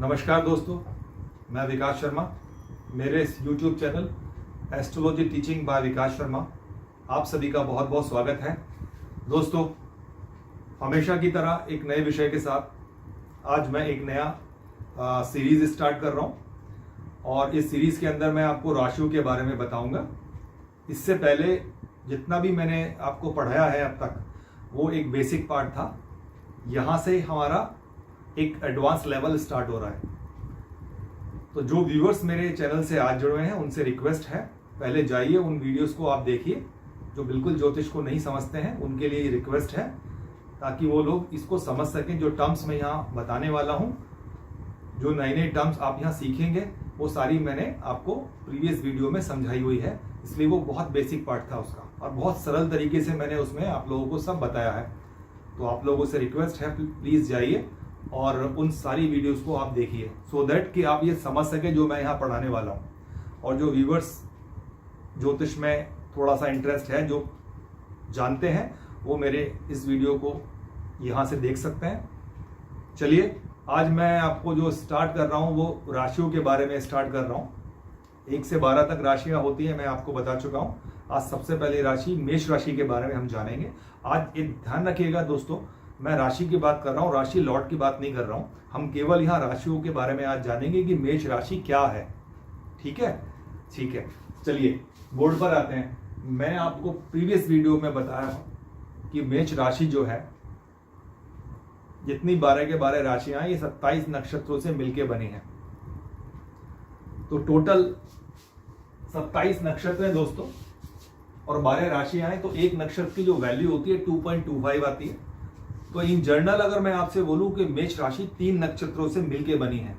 नमस्कार दोस्तों, मैं विकास शर्मा। मेरे इस YouTube channel astrology teaching by Vikas Sharma आप सभी का बहुत बहुत स्वागत है। दोस्तों, हमेशा की तरह एक नए विषय के साथ आज मैं एक नया सीरीज स्टार्ट कर रहा हूं और इस सीरीज के अंदर मैं आपको राशियों के बारे में बताऊंगा। इससे पहले जितना भी मैंने आपको पढ़ाया है अब तक वो एक बेसिक पार्ट था। यहाँ से हमारा एक एडवांस लेवल स्टार्ट हो रहा है। तो जो व्यूअर्स मेरे चैनल से आज जुड़े हैं उनसे रिक्वेस्ट है, पहले जाइए उन वीडियोस को आप देखिए। जो बिल्कुल ज्योतिष को नहीं समझते हैं उनके लिए रिक्वेस्ट है, ताकि वो लोग इसको समझ सकें। जो टर्म्स मैं यहाँ बताने वाला हूँ, जो नए नए टर्म्स आप यहाँ सीखेंगे, वो सारी मैंने आपको प्रीवियस वीडियो में समझाई हुई है। इसलिए वो बहुत बेसिक पार्ट था उसका, और बहुत सरल तरीके से मैंने उसमें आप लोगों को सब बताया है। तो आप लोगों से रिक्वेस्ट है, प्लीज जाइए और उन सारी वीडियोस को आप देखिए, सो दैट कि आप ये समझ सके जो मैं यहाँ पढ़ाने वाला हूँ। और जो व्यूवर्स ज्योतिष में थोड़ा सा इंटरेस्ट है, जो जानते हैं, वो मेरे इस वीडियो को यहाँ से देख सकते हैं। चलिए, आज मैं आपको जो स्टार्ट कर रहा हूँ वो राशियों के बारे में स्टार्ट कर रहा हूँ। 1 से 12 तक राशियाँ होती हैं, मैं आपको बता चुका हूँ। आज सबसे पहले राशि मेष राशि के बारे में हम जानेंगे। आज एक ध्यान रखिएगा दोस्तों, मैं राशि की बात कर रहा हूँ, राशि लॉर्ड की बात नहीं कर रहा हूँ। हम केवल यहाँ राशियों के बारे में आज जानेंगे कि मेष राशि क्या है। ठीक है, ठीक है। चलिए बोर्ड पर आते हैं। मैं आपको प्रीवियस वीडियो में बताया हूँ कि मेष राशि जो है, जितनी 12 के 12 राशियां ये 27 नक्षत्रों से मिलके बनी है। तो टोटल 27 नक्षत्र हैं दोस्तों, और 12 राशियां हैं। तो एक नक्षत्र की जो वैल्यू होती है 2.25 आती है। तो इन जनरल अगर मैं आपसे बोलूं कि मेष राशि 3 नक्षत्रों से मिलके बनी है,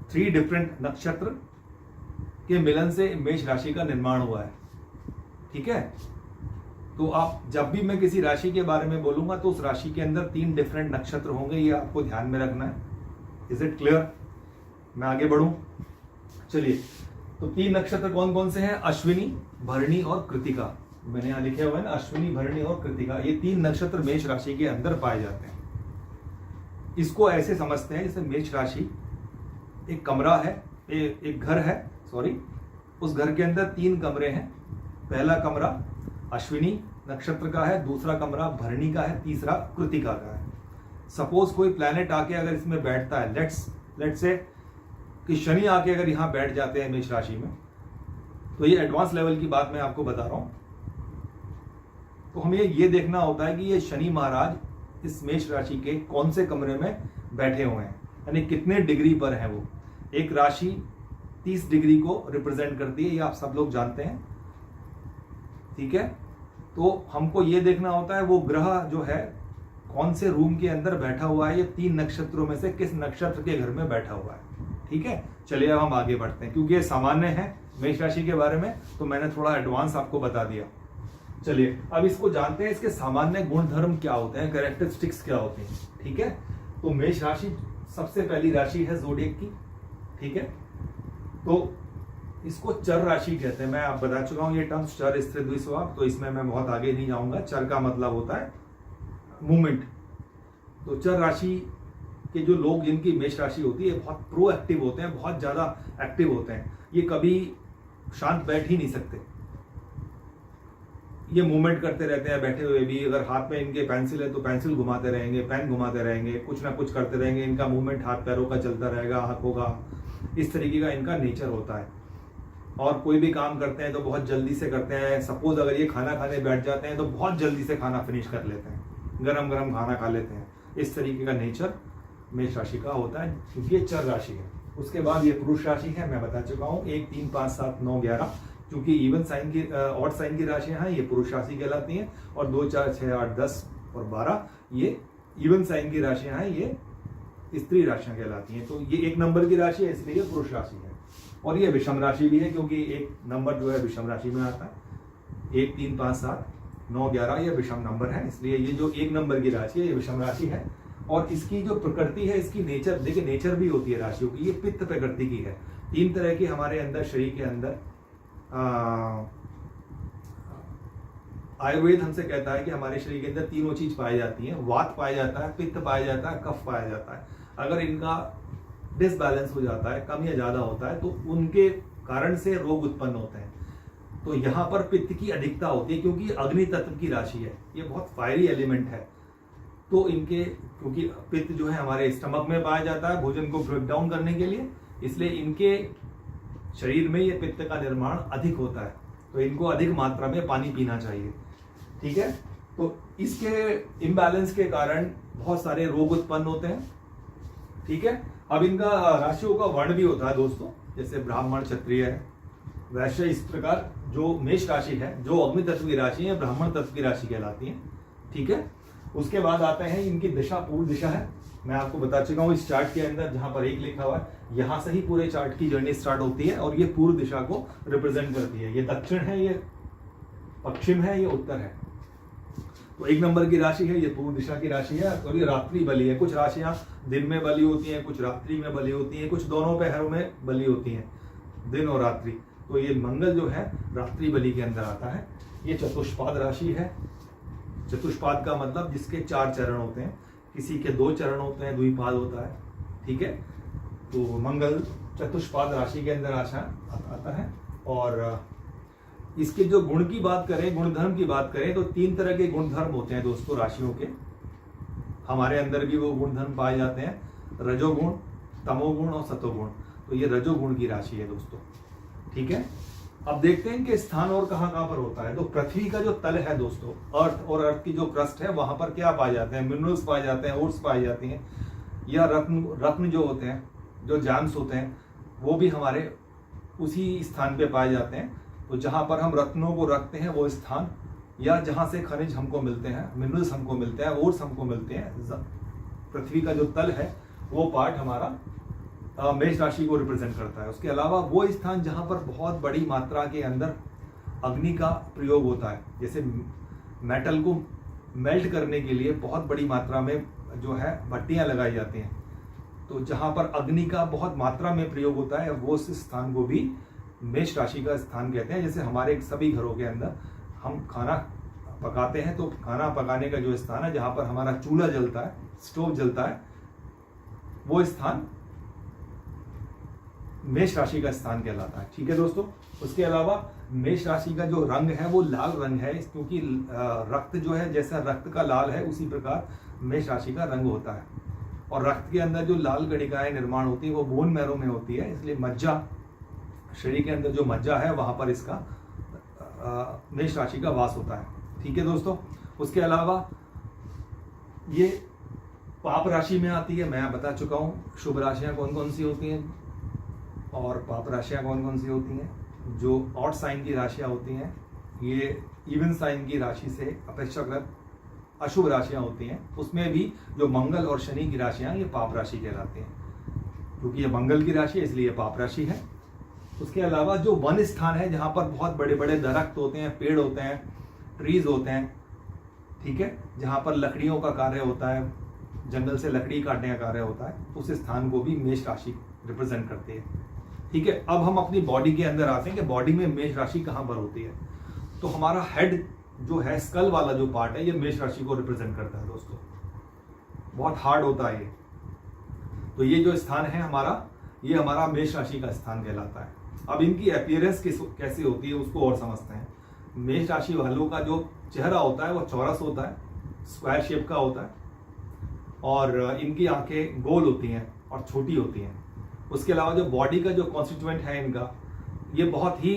3 डिफरेंट नक्षत्र के मिलन से मेष राशि का निर्माण हुआ है। ठीक है, तो आप जब भी मैं किसी राशि के बारे में बोलूंगा तो उस राशि के अंदर 3 डिफरेंट नक्षत्र होंगे, ये आपको ध्यान में रखना है। Is it clear? मैं आगे बढ़ूं। चलिए, तो 3 नक्षत्र कौन कौन से हैं? अश्विनी, भरणी और कृतिका। मैंने यहां लिखे हुए हैं ना, अश्विनी, भरणी और कृतिका। ये 3 नक्षत्र मेष राशि के अंदर पाए जाते हैं। इसको ऐसे समझते हैं जैसे मेष राशि एक कमरा है, एक घर है, सॉरी, उस घर के अंदर 3 कमरे हैं। पहला कमरा अश्विनी नक्षत्र का है, दूसरा कमरा भरणी का है, तीसरा कृतिका का है। सपोज कोई प्लैनेट आके अगर इसमें बैठता है, लेट्स से कि शनि आके अगर यहां बैठ जाते हैं मेष राशि में, तो ये एडवांस लेवल की बात मैं आपको बता रहा हूं। तो हमें ये देखना होता है कि ये शनि महाराज इस मेष राशि के कौन से कमरे में बैठे हुए हैं, यानी कितने डिग्री पर हैं वो। एक राशि 30 डिग्री को रिप्रेजेंट करती है, ये आप सब लोग जानते हैं। ठीक है, तो हमको ये देखना होता है वो ग्रह जो है कौन से रूम के अंदर बैठा हुआ है, ये 3 नक्षत्रों में से किस नक्षत्र के घर में बैठा हुआ है। ठीक है, चलिए अब हम आगे बढ़ते हैं, क्योंकि ये सामान्य है मेष राशि के बारे में, तो मैंने थोड़ा एडवांस आपको बता दिया। चलिए अब इसको जानते हैं, इसके सामान्य गुणधर्म क्या होते हैं, कैरेक्टरिस्टिक्स क्या होते हैं। ठीक है, तो मेष राशि सबसे पहली राशि है जोडिएक की। ठीक है, तो इसको चर राशि कहते हैं। मैं आप बता चुका हूं ये टर्म्स, चर, स्थिर, द्विस्वभाव, तो इसमें मैं बहुत आगे नहीं जाऊंगा। चर का मतलब होता है मूवमेंट। तो चर राशि के जो लोग, जिनकी मेष राशि होती है, बहुत प्रोएक्टिव होते हैं, बहुत ज्यादा एक्टिव होते हैं। ये कभी शांत बैठ ही नहीं सकते, ये मूवमेंट करते रहते हैं बैठे हुए भी। अगर हाथ में इनके पेंसिल है तो पेंसिल घुमाते रहेंगे, पेन घुमाते रहेंगे, कुछ ना कुछ करते रहेंगे। इनका मूवमेंट हाथ पैरों का चलता रहेगा, आंखों का, इस तरीके का इनका नेचर होता है। और कोई भी काम करते हैं तो बहुत जल्दी से करते हैं। सपोज अगर ये खाना खाने बैठ जाते हैं तो बहुत जल्दी से खाना फिनिश कर लेते हैं, गरम गरम खाना खा लेते हैं। इस तरीके का नेचर मेष राशि का होता है, क्योंकि ये चर राशि है। उसके बाद ये पुरुष राशि है, मैं बता चुका हूँ, 1, 3, 5, 7, 9, 11, क्योंकि इवन साइन की, ऑड साइन की राशियां हैं, ये पुरुष राशि कहलाती हैं। और 2, 4, 6, 8, 10 और 12 ये इवन साइन की राशियां हैं, ये स्त्री राशियां कहलाती हैं। तो ये 1 नंबर की राशि है, इसलिए ये पुरुष राशि है। और ये विषम राशि भी है, क्योंकि 1 नंबर जो है विषम राशि में आता है। 1, 3, 5, 7, 9, 11 ये विषम नंबर है, इसलिए ये जो 1 नंबर की राशि है ये विषम राशि है। और इसकी जो प्रकृति है, इसकी नेचर, देखिए नेचर भी होती है राशियों की, ये पित्त प्रकृति की है। 3 तरह की हमारे अंदर, शरीर के अंदर आयुर्वेद हमसे कहता है कि हमारे शरीर के अंदर तीनों चीज पाई जाती हैं। वात पाया जाता है, पित्त पाया जाता है, कफ पाया जाता है। अगर इनका डिसबैलेंस हो जाता है, कम या ज्यादा होता है, तो उनके कारण से रोग उत्पन्न होते हैं। तो यहाँ पर पित्त की अधिकता होती है क्योंकि अग्नि तत्व की राशि है, ये बहुत फायरी एलिमेंट है। तो इनके, क्योंकि पित्त जो है हमारे स्टमक में पाया जाता है भोजन को ब्रेक डाउन करने के लिए, इसलिए इनके शरीर में ये पित्त का निर्माण अधिक होता है, तो इनको अधिक मात्रा में पानी पीना चाहिए। ठीक है, तो इसके इम्बैलेंस के कारण बहुत सारे रोग उत्पन्न होते हैं। ठीक है, अब इनका राशियों का वर्ण भी होता है दोस्तों, जैसे ब्राह्मण, क्षत्रिय है, वैश्य। इस प्रकार जो मेष राशि है, जो अग्नि तत्व की राशि है, ब्राह्मण तत्व की राशि कहलाती है। ठीक है, उसके बाद आते हैं इनकी दिशा, पूर्व दिशा है। मैं आपको बता चुका हूं इस चार्ट के अंदर, जहां पर 1 लिखा हुआ है, यहां से ही पूरे चार्ट की जर्नी स्टार्ट होती है और ये पूर्व दिशा को रिप्रेजेंट करती है। ये दक्षिण है, ये पश्चिम है, ये उत्तर है। तो 1 नंबर की राशि है, ये पूर्व दिशा की राशि है और ये रात्रि बली है। कुछ राशियां दिन में बली होती हैं, कुछ रात्रि में बली होती हैं, कुछ दोनों पहरों में बली होती हैं, दिन और रात्रि। तो ये मंगल जो है रात्रि बली के अंदर आता है। ये चतुष्पाद राशि है। चतुष्पाद का मतलब जिसके 4 चरण होते हैं, किसी के 2 चरण होते हैं, द्विपाद होता है। ठीक है, तो मंगल चतुष्पाद राशि के अंदर आता है। और इसके जो गुण की बात करें, गुणधर्म की बात करें, तो 3 तरह के गुणधर्म होते हैं दोस्तों राशियों के। हमारे अंदर भी वो गुणधर्म पाए जाते हैं, रजोगुण, तमोगुण और सतोगुण। तो ये रजोगुण की राशि है दोस्तों। ठीक है, अब देखते हैं कि स्थान और कहां पर होता है। तो पृथ्वी का जो तल है दोस्तों, अर्थ, और अर्थ की जो क्रस्ट है, वहां पर क्या पाए जाते हैं? मिनरल्स पाए जाते हैं, ओट्स पाई जाती हैं, या रत्न जो होते हैं, जो जैम्स होते हैं, वो भी हमारे उसी स्थान पे पाए जाते हैं। तो जहां पर हम रत्नों को रखते हैं वो स्थान, या जहां से खनिज हमको मिलते हैं, मिनरल्स हमको मिलते हैं, ओट्स हमको मिलते हैं, पृथ्वी का जो तल है वो पार्ट हमारा मेष राशि को रिप्रेजेंट करता है। उसके अलावा वो स्थान जहां पर बहुत बड़ी मात्रा के अंदर अग्नि का प्रयोग होता है, जैसे मेटल को मेल्ट करने के लिए बहुत बड़ी मात्रा में जो है भट्टियां लगाई जाती हैं। तो जहां पर अग्नि का बहुत मात्रा में प्रयोग होता है, वो उस स्थान को भी मेष राशि का स्थान कहते हैं। जैसे हमारे सभी घरों के अंदर हम खाना पकाते हैं, तो खाना पकाने का जो स्थान है, जहां पर हमारा चूल्हा जलता है, स्टोव जलता है, वो स्थान मेष राशि का स्थान कहलाता है। ठीक है दोस्तों, उसके अलावा मेष राशि का जो रंग है वो लाल रंग है, क्योंकि रक्त जो है, जैसा रक्त का लाल है उसी प्रकार मेष राशि का रंग होता है। और रक्त के अंदर जो लाल कणिकाएं निर्माण होती है वो बोन मैरो में होती है, इसलिए मज्जा, शरीर के अंदर जो मज्जा है वहां पर इसका मेष राशि का वास होता है। ठीक है दोस्तों, उसके अलावा ये पाप राशि में आती है। मैं बता चुका हूँ शुभ राशियां कौन कौन सी होती हैं और पाप राशियां कौन कौन सी होती हैं। जो ऑड साइन की राशियां होती हैं, ये इवन साइन की राशि से अपेक्षाकृत अशुभ राशियां होती हैं। उसमें भी जो मंगल और शनि की राशियां, ये पाप राशि कहलाती हैं, क्योंकि ये मंगल की राशि है इसलिए ये पाप राशि है। उसके अलावा जो वन स्थान है, जहां पर बहुत बड़े बड़े दरख्त होते हैं, पेड़ होते हैं, ट्रीज होते हैं, ठीक है, जहां पर लकड़ियों का कार्य होता है, जंगल से लकड़ी काटने का कार्य होता है, उस स्थान को भी मेष राशि रिप्रेजेंट करती है। ठीक है, अब हम अपनी बॉडी के अंदर आते हैं कि बॉडी में मेष राशि कहां पर होती है। तो हमारा हेड जो है, स्कल वाला जो पार्ट है, ये मेष राशि को रिप्रेजेंट करता है दोस्तों। बहुत हार्ड होता है ये। तो ये जो स्थान है हमारा, ये हमारा मेष राशि का स्थान कहलाता है। अब इनकी अपीयरेंस कैसे होती है उसको और समझते हैं। मेष राशि वालों का जो चेहरा होता है वो चौरस होता है, स्क्वायर शेप का होता है, और इनकी आंखें गोल होती हैं और छोटी होती हैं। उसके अलावा जो बॉडी का जो कॉन्स्टिट्यूएंट है इनका, ये बहुत ही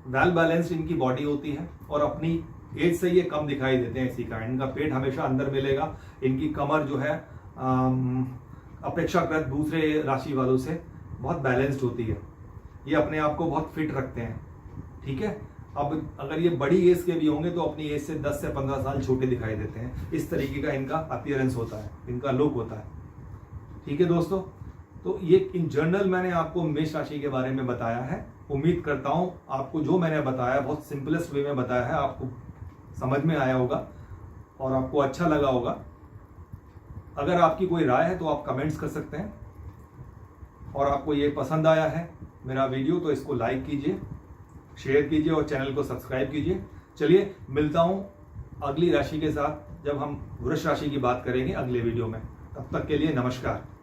वेल बैलेंस्ड इनकी बॉडी होती है, और अपनी एज से ये कम दिखाई देते हैं। इसी कारण इनका पेट हमेशा अंदर मिलेगा। इनकी कमर जो है अपेक्षाकृत दूसरे राशि वालों से बहुत बैलेंस्ड होती है। ये अपने आप को बहुत फिट रखते हैं। ठीक है, अब अगर ये बड़ी एज के भी होंगे तो अपनी एज से 10 से 15 साल छोटे दिखाई देते हैं। इस तरीके का इनका अपीयरेंस होता है, इनका लुक होता है। ठीक है दोस्तों, तो ये इन जनरल मैंने आपको मेष राशि के बारे में बताया है। उम्मीद करता हूं आपको जो मैंने बताया बहुत सिंपलेस्ट वे में बताया है, आपको समझ में आया होगा और आपको अच्छा लगा होगा। अगर आपकी कोई राय है तो आप कमेंट्स कर सकते हैं, और आपको ये पसंद आया है मेरा वीडियो तो इसको लाइक कीजिए, शेयर कीजिए और चैनल को सब्सक्राइब कीजिए। चलिए मिलता हूं अगली राशि के साथ, जब हम वृष राशि की बात करेंगे अगले वीडियो में। तब तक के लिए नमस्कार।